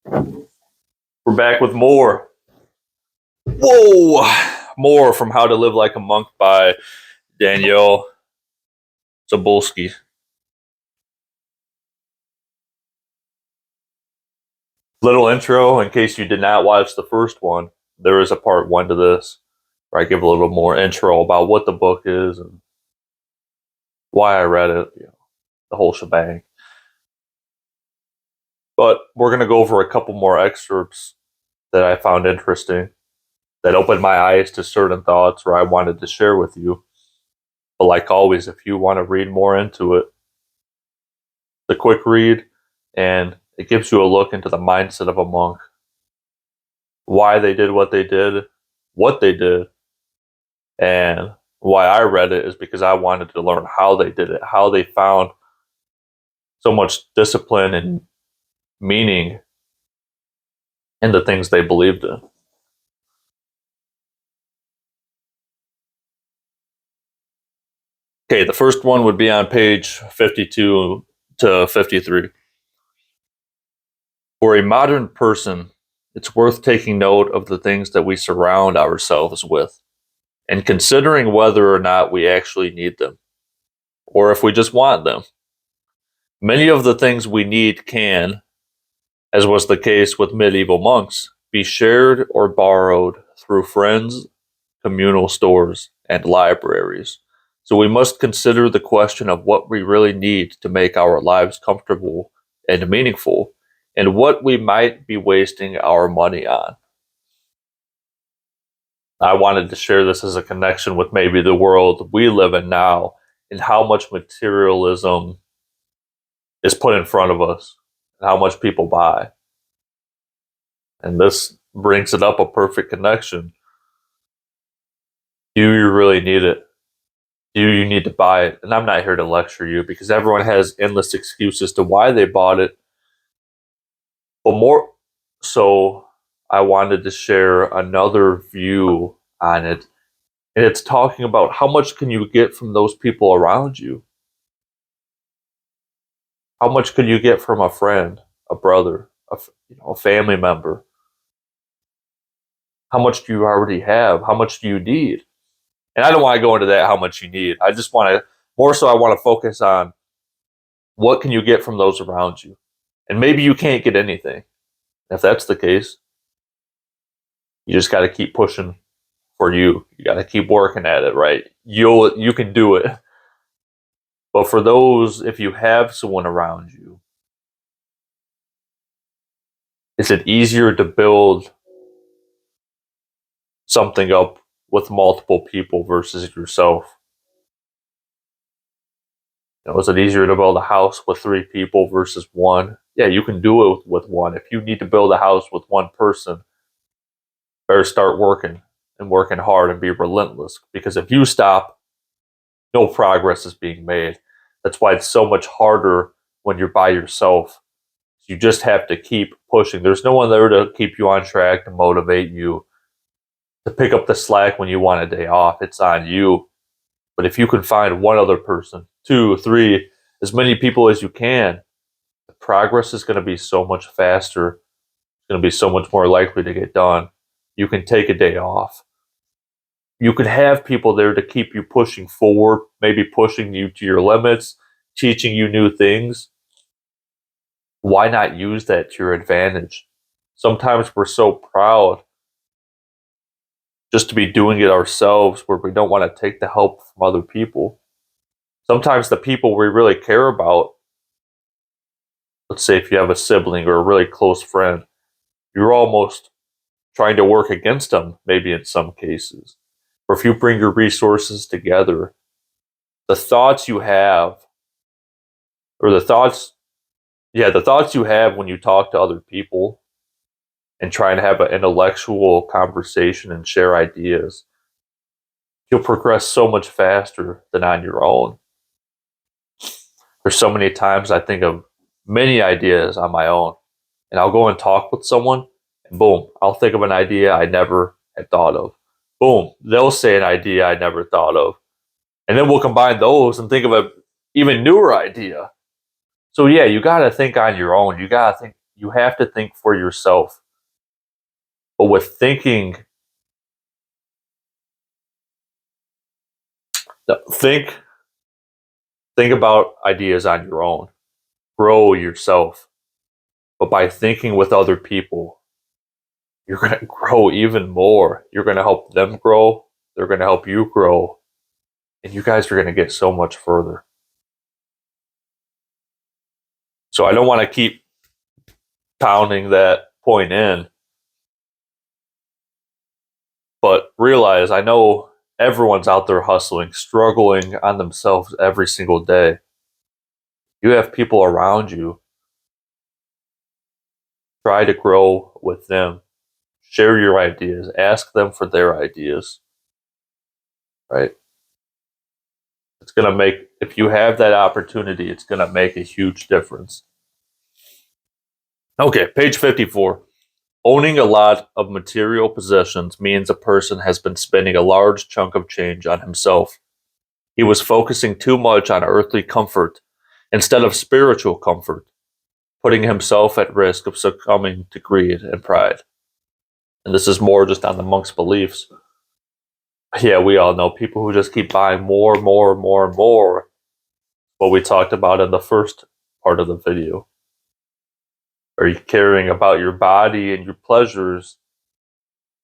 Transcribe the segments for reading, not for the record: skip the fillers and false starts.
We're back with more. Whoa! More from How to Live Like a Monk by Daniele Cybulskie. Little intro in case you did not watch the first one. There is a part one to this where I give a little more intro about what the book is and why I read it, the whole shebang. But we're going to go over a couple more excerpts that I found interesting, that opened my eyes to certain thoughts or I wanted to share with you. But like always, if you want to read more into it, the quick read, and it gives you a look into the mindset of a monk, why they did, what they did, and why I read it is because I wanted to learn how they did it, how they found so much discipline and meaning in the things they believed in. Okay, the first one would be on page 52 to 53. For a modern person, it's worth taking note of the things that we surround ourselves with and considering whether or not we actually need them, or if we just want them. Many of the things we need can, as was the case with medieval monks, be shared or borrowed through friends, communal stores, and libraries. So we must consider the question of what we really need to make our lives comfortable and meaningful, and what we might be wasting our money on. I wanted to share this as a connection with maybe the world we live in now and how much materialism is put in front of us and how much people buy. And this brings it up a perfect connection. Do you really need it? Do you need to buy it? And I'm not here to lecture you because everyone has endless excuses to why they bought it. But more so, I wanted to share another view on it. And it's talking about how much can you get from those people around you? How much can you get from a friend, a brother, a family member? How much do you already have? How much do you need? And I don't want to go into that, how much you need. I just want to, more so I want to focus on what can you get from those around you? And maybe you can't get anything. If that's the case, you just got to keep pushing for you. You got to keep working at it, right? You can do it. But for those, if you have someone around you, is it easier to build something up with multiple people versus yourself? Is it easier to build a house with 3 people versus 1? Yeah, you can do it with 1. If you need to build a house with 1 person, better start working and working hard and be relentless. Because if you stop, no progress is being made. That's why it's so much harder when you're by yourself. You just have to keep pushing. There's no one there to keep you on track, to motivate you, to pick up the slack when you want a day off. It's on you. But if you can find 1 other person, 2, 3, as many people as you can, the progress is going to be so much faster. It's going to be so much more likely to get done. You can take a day off. You can have people there to keep you pushing forward, maybe pushing you to your limits, teaching you new things. Why not use that to your advantage? Sometimes we're so proud just to be doing it ourselves where we don't want to take the help from other people. Sometimes the people we really care about, let's say if you have a sibling or a really close friend, you're almost trying to work against them, maybe in some cases. Or if you bring your resources together, the thoughts you have, or the thoughts you have when you talk to other people and trying to have an intellectual conversation and share ideas, you'll progress so much faster than on your own. There's so many times I think of many ideas on my own, and I'll go and talk with someone, and boom, I'll think of an idea I never had thought of. Boom, they'll say an idea I never thought of. And then we'll combine those and think of an even newer idea. So yeah, you got to think on your own. You got to think you have to think for yourself. But with thinking, think about ideas on your own. Grow yourself. But by thinking with other people, you're going to grow even more. You're going to help them grow. They're going to help you grow. And you guys are going to get so much further. So I don't want to keep pounding that point in. But realize, I know everyone's out there hustling, struggling on themselves every single day. You have people around you. Try to grow with them. Share your ideas. Ask them for their ideas. Right? It's going to make, if you have that opportunity, it's going to make a huge difference. Okay, page 54. Owning a lot of material possessions means a person has been spending a large chunk of change on himself. He was focusing too much on earthly comfort instead of spiritual comfort, putting himself at risk of succumbing to greed and pride. And this is more just on the monk's beliefs. Yeah, we all know people who just keep buying more, more, more, more. What we talked about in the first part of the video. Are you caring about your body and your pleasures,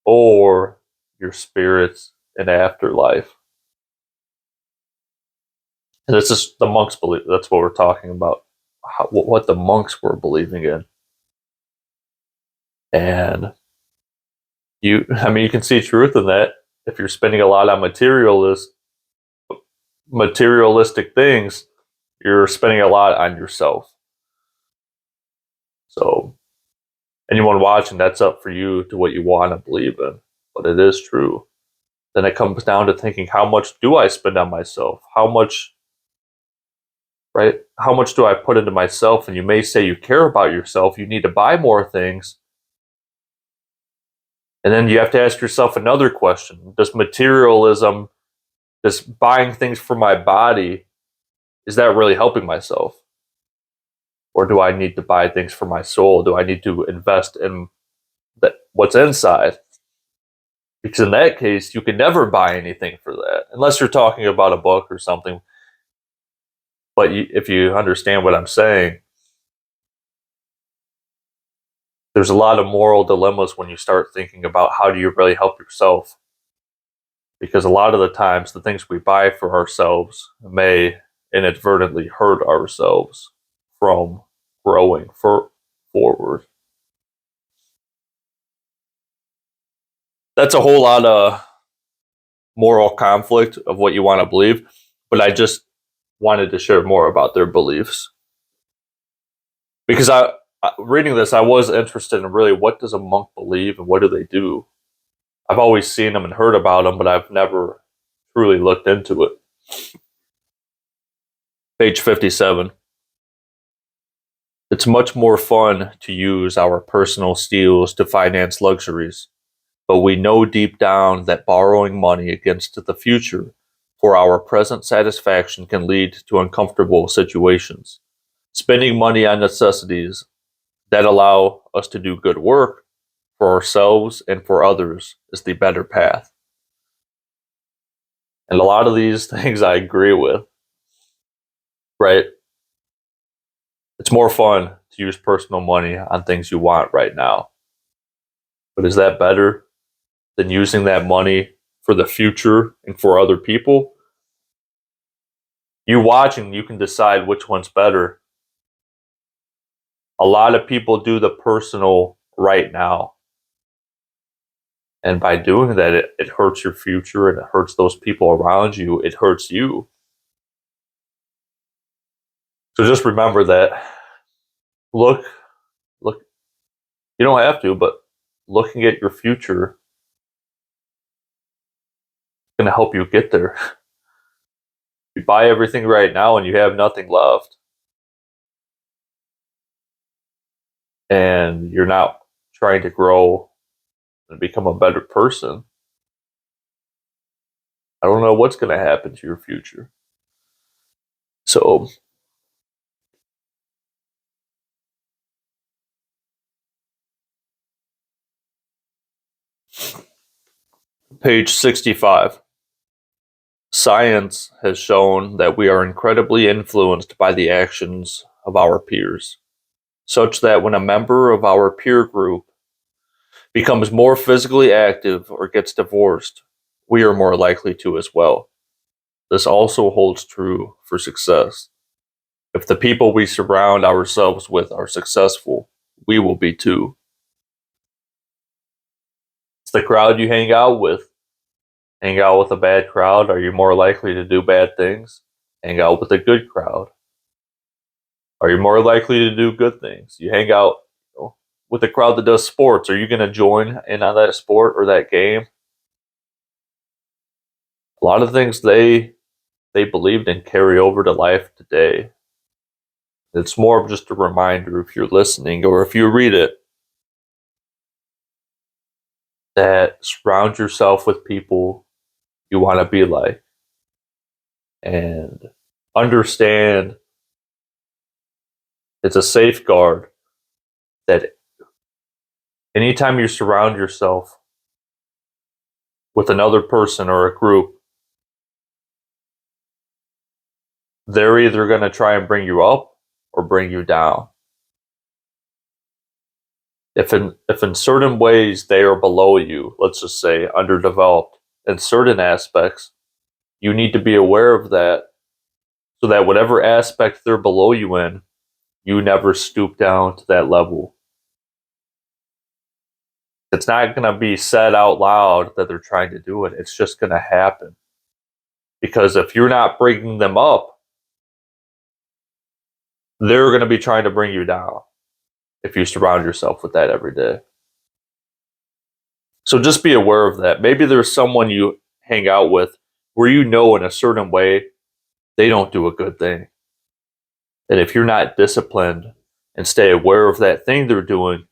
or your spirits and afterlife? And this is the monks' belief. That's what we're talking about. What the monks were believing in. And you can see truth in that. If you're spending a lot on materialistic things, you're spending a lot on yourself. So anyone watching, that's up for you to what you want to believe in. But it is true. Then it comes down to thinking, how much do I spend on myself? How much do I put into myself? And you may say you care about yourself. You need to buy more things. And then you have to ask yourself another question. Does materialism, does buying things for my body, is that really helping myself? Or do I need to buy things for my soul? Do I need to invest in what's inside? Because in that case, you can never buy anything for that, unless you're talking about a book or something. But if you understand what I'm saying, there's a lot of moral dilemmas when you start thinking about how do you really help yourself. Because a lot of the times, the things we buy for ourselves may inadvertently hurt ourselves from growing forward. That's a whole lot of moral conflict of what you want to believe, but I just wanted to share more about their beliefs. Because reading this, I was interested in really, what does a monk believe and what do they do? I've always seen them and heard about them, but I've never truly looked into it. Page 57. It's much more fun to use our personal steals to finance luxuries, but we know deep down that borrowing money against the future for our present satisfaction can lead to uncomfortable situations. Spending money on necessities that allow us to do good work for ourselves and for others is the better path. And a lot of these things I agree with, right? It's more fun to use personal money on things you want right now. But is that better than using that money for the future and for other people? You watching, you can decide which one's better. A lot of people do the personal right now. And by doing that, it hurts your future and it hurts those people around you. It hurts you. So just remember that. Look, you don't have to, but looking at your future is going to help you get there. You buy everything right now and you have nothing left. And you're not trying to grow and become a better person. I don't know what's going to happen to your future. So Page 65. Science has shown that we are incredibly influenced by the actions of our peers, such that when a member of our peer group becomes more physically active or gets divorced, we are more likely to as well. This also holds true for success. If the people we surround ourselves with are successful, we will be too. It's the crowd you hang out with. Hang out with a bad crowd, are you more likely to do bad things? Hang out with a good crowd, are you more likely to do good things? You hang out, with a crowd that does sports, are you going to join in on that sport or that game? A lot of things they believed in carry over to life today. It's more of just a reminder, if you're listening or if you read it, that surround yourself with people you want to be like, and understand it's a safeguard that anytime you surround yourself with another person or a group, they're either going to try and bring you up or bring you down. If in certain ways they are below you, let's just say underdeveloped in certain aspects, you need to be aware of that, so that whatever aspect they're below you in, you never stoop down to that level. It's not going to be said out loud that they're trying to do it. It's just going to happen. Because if you're not bringing them up, they're going to be trying to bring you down if you surround yourself with that every day. So just be aware of that. Maybe there's someone you hang out with where you know in a certain way they don't do a good thing. And if you're not disciplined and stay aware of that thing they're doing,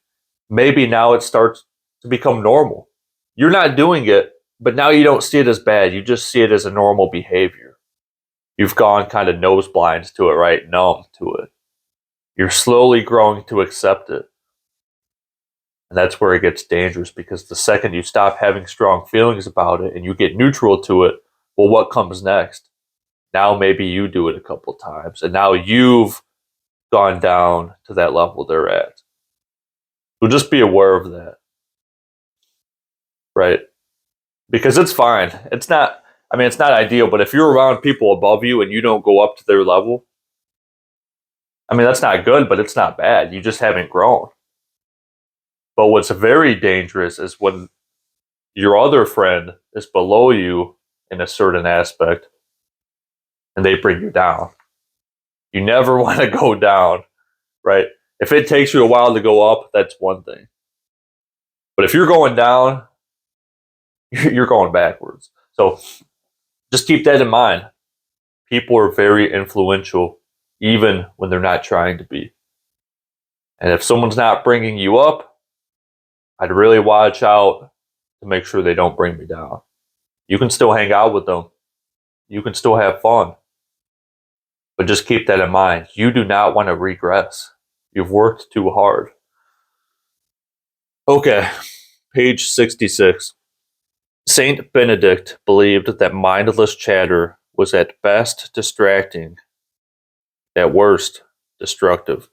maybe now it starts to become normal. You're not doing it, but now you don't see it as bad. You just see it as a normal behavior. You've gone kind of nose blind to it, right? Numb to it. You're slowly growing to accept it. And that's where it gets dangerous, because the second you stop having strong feelings about it and you get neutral to it, well, what comes next? Now maybe you do it a couple times, and now you've gone down to that level they're at. So just be aware of that, right? Because it's fine. It's not ideal, but if you're around people above you and you don't go up to their level, that's not good, but it's not bad. You just haven't grown. But what's very dangerous is when your other friend is below you in a certain aspect and they bring you down. You never want to go down, right? If it takes you a while to go up, that's one thing. But if you're going down, you're going backwards. So just keep that in mind. People are very influential, even when they're not trying to be. And if someone's not bringing you up, I'd really watch out to make sure they don't bring me down. You can still hang out with them. You can still have fun. But just keep that in mind. You do not want to regress. You've worked too hard. Okay, page 66. Saint Benedict believed that mindless chatter was at best distracting, at worst destructive.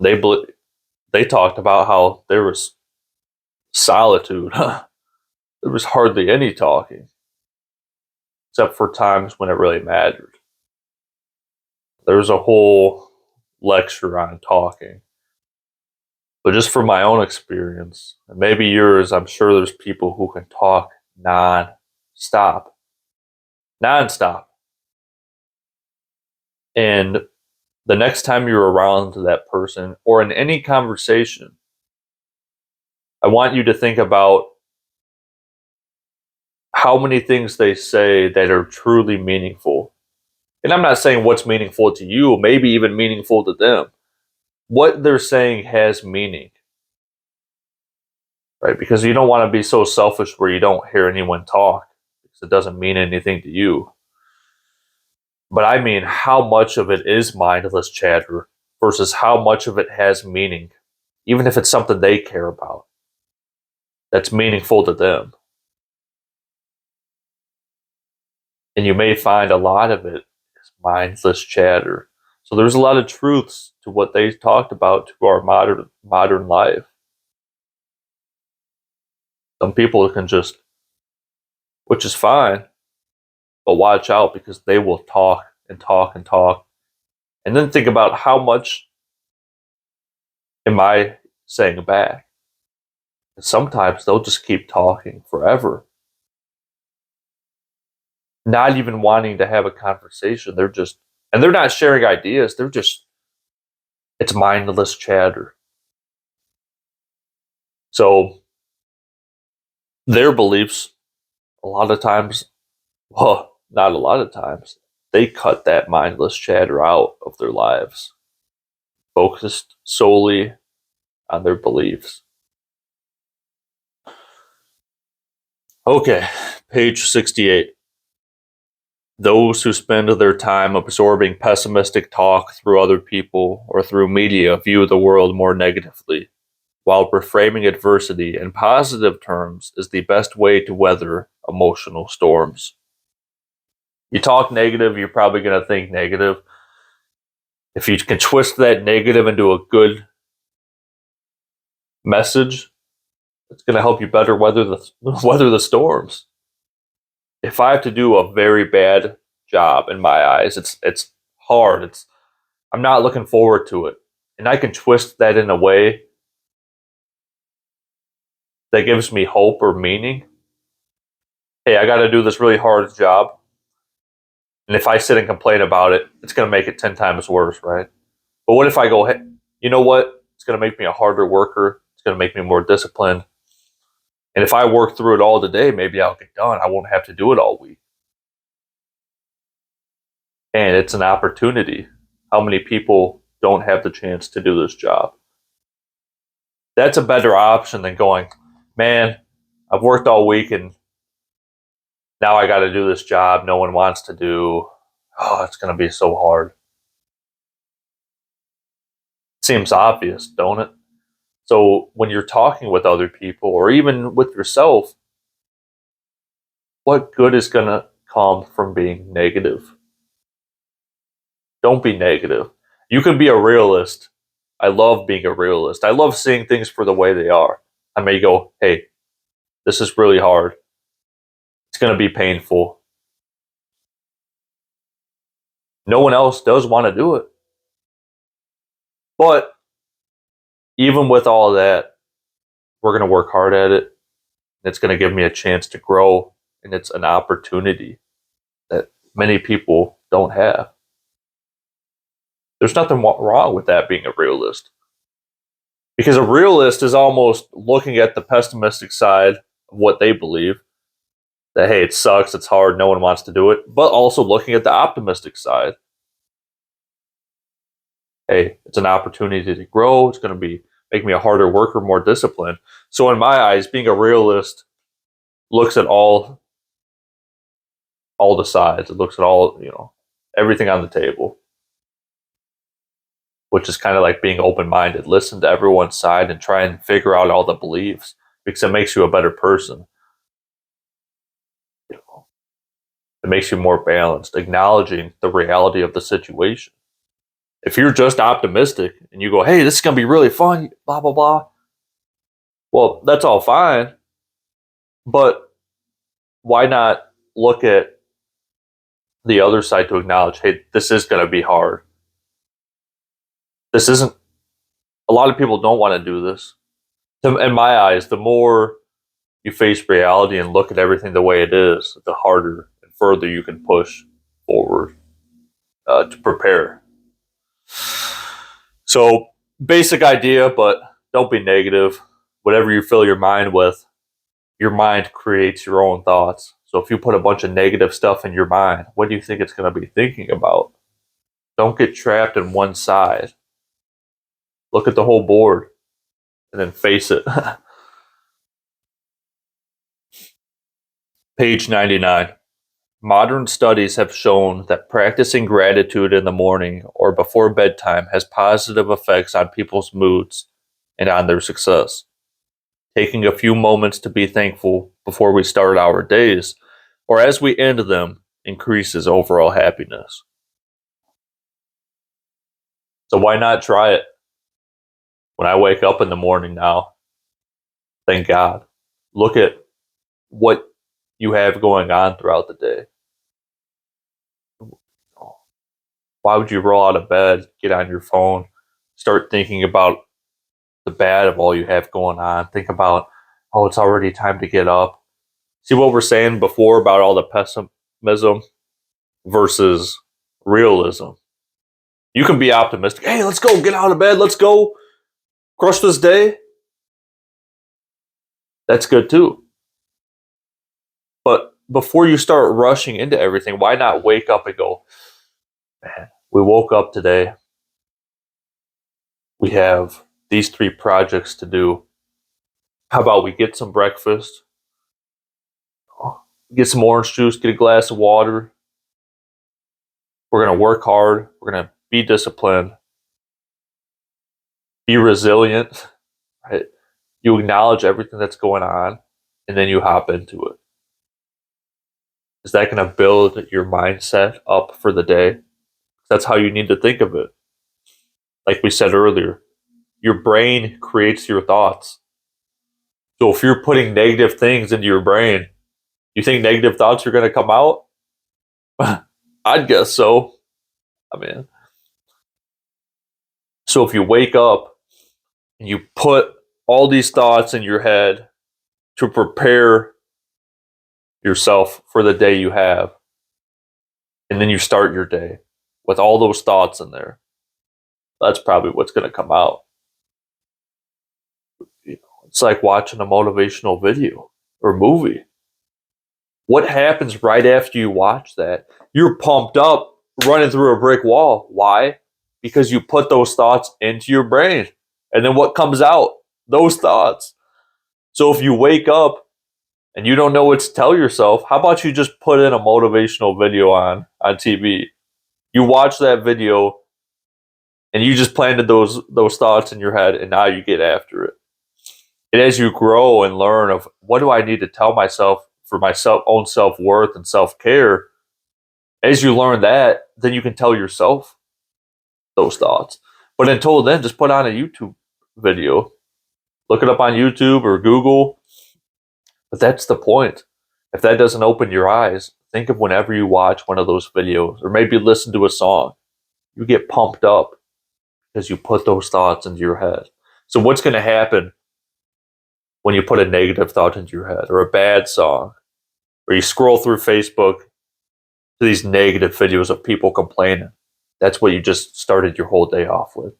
They talked about how there was solitude. There was hardly any talking, except for times when it really mattered. There was a whole lecture on talking. But just from my own experience, and maybe yours, I'm sure there's people who can talk non-stop. Non-stop. And the next time you're around that person or in any conversation, I want you to think about how many things they say that are truly meaningful. And I'm not saying what's meaningful to you, maybe even meaningful to them. What they're saying has meaning, right? Because you don't want to be so selfish where you don't hear anyone talk because it doesn't mean anything to you. But I mean, how much of it is mindless chatter versus how much of it has meaning, even if it's something they care about, that's meaningful to them. And you may find a lot of it is mindless chatter. So there's a lot of truths to what they talked about to our modern life. Some people can just, which is fine, but watch out because they will talk and talk and talk. And then think about how much am I saying back? And sometimes they'll just keep talking forever, not even wanting to have a conversation. And they're not sharing ideas. It's mindless chatter. So their beliefs, a lot of times, well, not a lot of times, they cut that mindless chatter out of their lives, focused solely on their beliefs. Okay, page 68. Those who spend their time absorbing pessimistic talk through other people or through media view the world more negatively, while reframing adversity in positive terms is the best way to weather emotional storms. You talk negative, you're probably going to think negative. If you can twist that negative into a good message, it's going to help you better weather the storms. If I have to do a very bad job in my eyes, it's hard. I'm not looking forward to it. And I can twist that in a way that gives me hope or meaning. Hey, I got to do this really hard job. And if I sit and complain about it, it's going to make it 10 times worse, right? But what if I go, hey, you know what? It's going to make me a harder worker. It's going to make me more disciplined. And if I work through it all today, maybe I'll get done. I won't have to do it all week. And it's an opportunity. How many people don't have the chance to do this job? That's a better option than going, man, I've worked all week and now I got to do this job no one wants to do. Oh, it's going to be so hard. Seems obvious, don't it? So when you're talking with other people or even with yourself, what good is going to come from being negative? Don't be negative. You can be a realist. I love being a realist. I love seeing things for the way they are. I may go, hey, this is really hard. It's going to be painful. No one else does want to do it. But even with all that, we're going to work hard at it. It's going to give me a chance to grow. And it's an opportunity that many people don't have. There's nothing wrong with that being a realist. Because a realist is almost looking at the pessimistic side of what they believe. That, hey, it sucks, it's hard, no one wants to do it. But also looking at the optimistic side. Hey, it's an opportunity to grow. It's going to make me a harder worker, more disciplined. So in my eyes, being a realist looks at all the sides. It looks at everything on the table. Which is kind of like being open-minded. Listen to everyone's side and try and figure out all the beliefs because it makes you a better person. It makes you more balanced, acknowledging the reality of the situation. If you're just optimistic and you go, hey, this is going to be really fun, blah, blah, blah. Well, that's all fine. But why not look at the other side to acknowledge, hey, this is going to be hard. This isn't, a lot of people don't want to do this. In my eyes, the more you face reality and look at everything the way it is, the harder and further you can push forward to prepare. So, basic idea, but don't be negative. Whatever you fill your mind with, your mind creates your own thoughts. So if you put a bunch of negative stuff in your mind, what do you think it's going to be thinking about? Don't get trapped in one side. Look at the whole board and then face it. Page 99. Modern studies have shown that practicing gratitude in the morning or before bedtime has positive effects on people's moods and on their success. Taking a few moments to be thankful before we start our days or as we end them increases overall happiness. So why not try it? When I wake up in the morning now, thank God. Look at what you have going on throughout the day. Why would you roll out of bed, get on your phone, start thinking about the bad of all you have going on? Think about, oh, it's already time to get up. See what we're saying before about all the pessimism versus realism. You can be optimistic. Hey, let's go, get out of bed, let's go, crush this day. That's good too. But before you start rushing into everything, why not wake up and go, man, we woke up today. We have these 3 projects to do. How about we get some breakfast, get some orange juice, get a glass of water. We're going to work hard. We're going to be disciplined, be resilient, right? You acknowledge everything that's going on, and then you hop into it. Is that going to build your mindset up for the day? That's how you need to think of it. Like we said earlier, your brain creates your thoughts. So if you're putting negative things into your brain, you think negative thoughts are going to come out? I'd guess so. I mean, so if you wake up and you put all these thoughts in your head to prepare yourself for the day you have, and then you start your day with all those thoughts in there, that's probably what's going to come out. It's like watching a motivational video or movie. What happens right after you watch that? You're pumped up, running through a brick wall. Why? Because you put those thoughts into your brain. And then what comes out? Those thoughts. So if you wake up and you don't know what to tell yourself, how about you just put in a motivational video on TV? You watch that video and you just planted those thoughts in your head, and now you get after it. And as you grow and learn of what do I need to tell myself for my own self-worth and self-care, as you learn that, then you can tell yourself those thoughts. But until then, just put on a YouTube video. Look it up on YouTube or Google. But that's the point. If that doesn't open your eyes, think of whenever you watch one of those videos or maybe listen to a song. You get pumped up because you put those thoughts into your head. So what's going to happen when you put a negative thought into your head or a bad song, or you scroll through Facebook to these negative videos of people complaining? That's what you just started your whole day off with.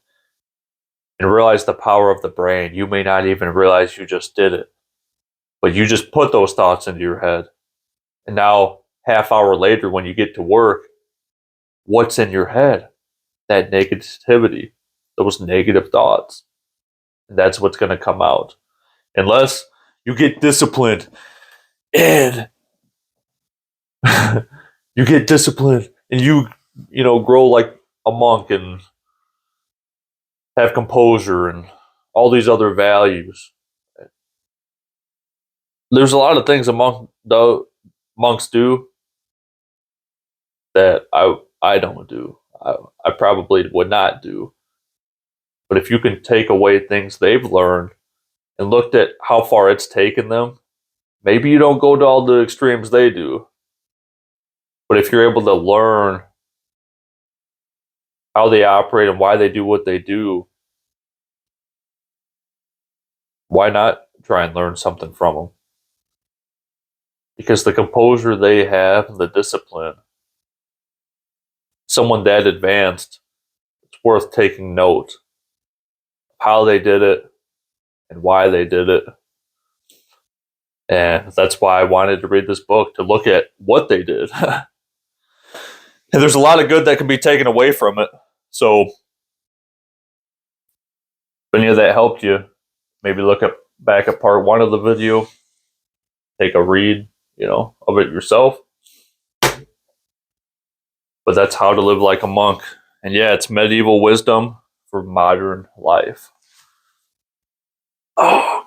And realize the power of the brain. You may not even realize you just did it, but you just put those thoughts into your head. And now, half hour later, when you get to work, what's in your head? That negativity, those negative thoughts. And that's what's going to come out. Unless you get disciplined and you get disciplined and you grow like a monk and have composure and all these other values. There's a lot of things monks do that I don't do. I probably would not do. But if you can take away things they've learned and looked at how far it's taken them, maybe you don't go to all the extremes they do. But if you're able to learn how they operate and why they do what they do, why not try and learn something from them? Because the composure they have, the discipline, someone that advanced, it's worth taking note of how they did it and why they did it. And that's why I wanted to read this book, to look at what they did. And there's a lot of good that can be taken away from it. So if any of that helped you, maybe look back at part 1 of the video, take a read, of it yourself. But that's how to live like a monk. And yeah, it's medieval wisdom for modern life. Oh,